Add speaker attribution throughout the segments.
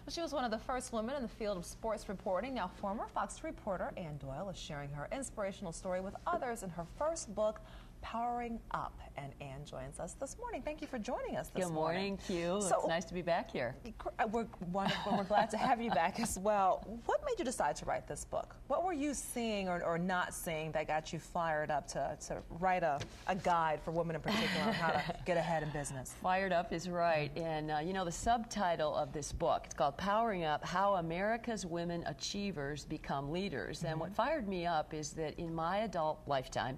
Speaker 1: She was one of the first women in the field of sports reporting. Now, former Fox-2 reporter Doyle is sharing her inspirational story with others in her first book, Powering Up. And Ann joins us this morning. Thank you for joining us this morning.
Speaker 2: Good morning, Q.
Speaker 1: So,
Speaker 2: it's nice to be back here.
Speaker 1: We're glad to have you back as well. What made you decide to write this book? What were you seeing or not seeing that got you fired up to write a guide for women in particular on how to get ahead in business?
Speaker 2: Fired up is right. And you know, the subtitle of this book, it's called Powering Up, How America's Women Achievers Become Leaders. And what fired me up is that in my adult lifetime,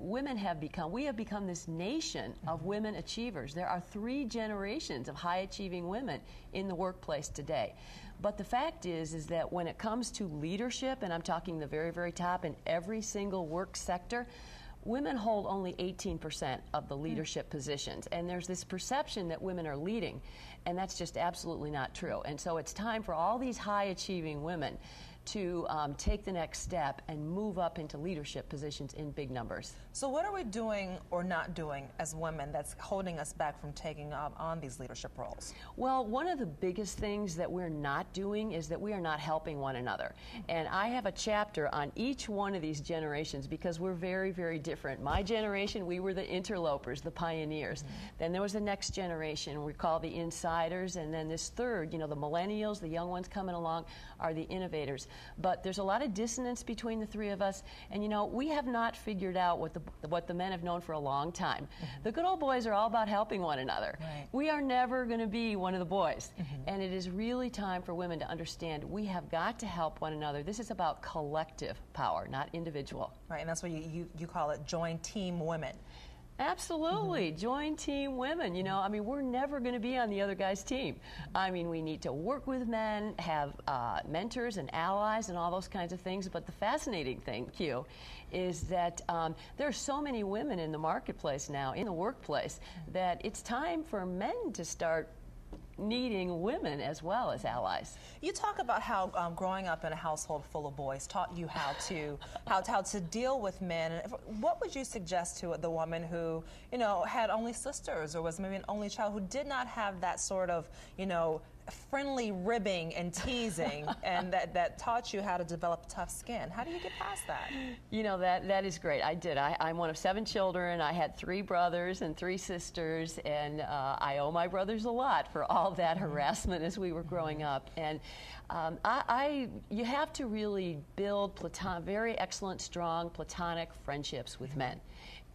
Speaker 2: we have become this nation of women achievers. There are 3 generations of high-achieving women in the workplace today. But the fact is that when it comes to leadership, and I'm talking the very, very top in every single work sector, women hold only 18% of the leadership positions. And there's this perception that women are leading, and that's just absolutely not true. And so it's time for all these high-achieving women to take the next step and move up into leadership positions in big numbers.
Speaker 1: So what are we doing or not doing as women that's holding us back from taking on these leadership roles?
Speaker 2: Well, one of the biggest things that we're not doing is that we are not helping one another. And I have a chapter on each one of these generations because we're very, very different. My generation, we were the interlopers, the pioneers. Then there was the next generation, we call the insiders, and then this third, you know, the millennials, the young ones coming along, are the innovators. But there's a lot of dissonance between the 3 of us, and you know, we have not figured out what the men have known for a long time. The good old boys are all about helping one another.
Speaker 1: Right.
Speaker 2: We are never going to be one of the boys. And it is really time for women to understand we have got to help one another. This is about collective power, not individual.
Speaker 1: Right, and that's what you call it, join team women.
Speaker 2: Absolutely. Join team women. You know, I mean, we're never going to be on the other guy's team. I mean, we need to work with men, have mentors and allies and all those kinds of things. But the fascinating thing, Q, is that there are so many women in the marketplace now, in the workplace, that it's time for men to start needing women as well as allies.
Speaker 1: You talk about how growing up in a household full of boys taught you how to deal with men. What would you suggest to the woman who, you know, had only sisters or was maybe an only child who did not have that sort of, you know, friendly ribbing and teasing and that taught you how to develop tough skin? How do you get past that?
Speaker 2: You know, that is great. I did. I'm one of 7 children. I had 3 brothers and 3 sisters, and I owe my brothers a lot for all that harassment as we were growing up. And you have to really build very excellent, strong, platonic friendships with men.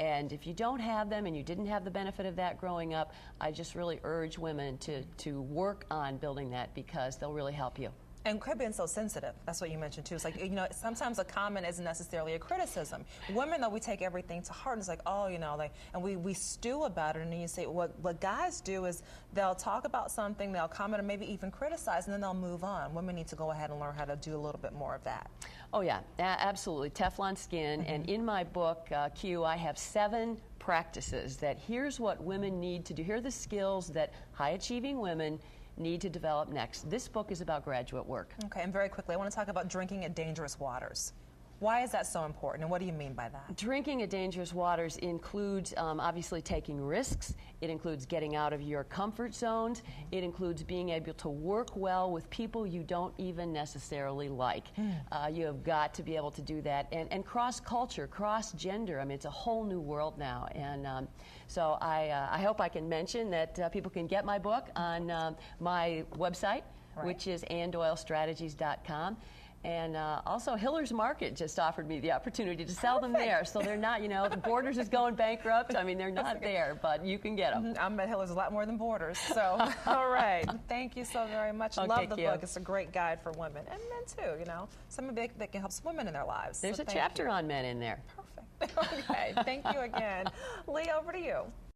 Speaker 2: And if you don't have them and you didn't have the benefit of that growing up, I just really urge women to work on building that because they'll really help you.
Speaker 1: And quit being so sensitive. That's what you mentioned too. It's like, you know, sometimes a comment isn't necessarily a criticism. Women, though, we take everything to heart. It's like, oh, you know, like, and we stew about it. And then you say, what guys do is they'll talk about something, they'll comment, or maybe even criticize, and then they'll move on. Women need to go ahead and learn how to do a little bit more of that.
Speaker 2: Oh yeah, absolutely. Teflon skin. And in my book, Q, I have 7 practices that here's what women need to do. Here are the skills that high-achieving women need to develop next. This book is about graduate work.
Speaker 1: Okay, and very quickly, I want to talk about drinking at dangerous waters. Why is that so important, and what do you mean by that?
Speaker 2: Drinking at dangerous waters includes obviously taking risks. It includes getting out of your comfort zones. It includes being able to work well with people you don't even necessarily like. You have got to be able to do that. And cross-culture, cross-gender, I mean, it's a whole new world now. And so I hope I can mention that people can get my book on my website, which is AnnDoyleStrategies.com. And also, Hiller's Market just offered me the opportunity to sell them there. So they're not, you know, the Borders is going bankrupt. I mean, they're not there, but you can get them.
Speaker 1: I'm at Hiller's a lot more than Borders. So, all right. Thank you so very much.
Speaker 2: Okay,
Speaker 1: love the book. It's a great guide for women and men, too, you know. Something that can help women in their lives.
Speaker 2: There's a chapter on men in there.
Speaker 1: Perfect. Okay. Thank you again. Lee, over to you.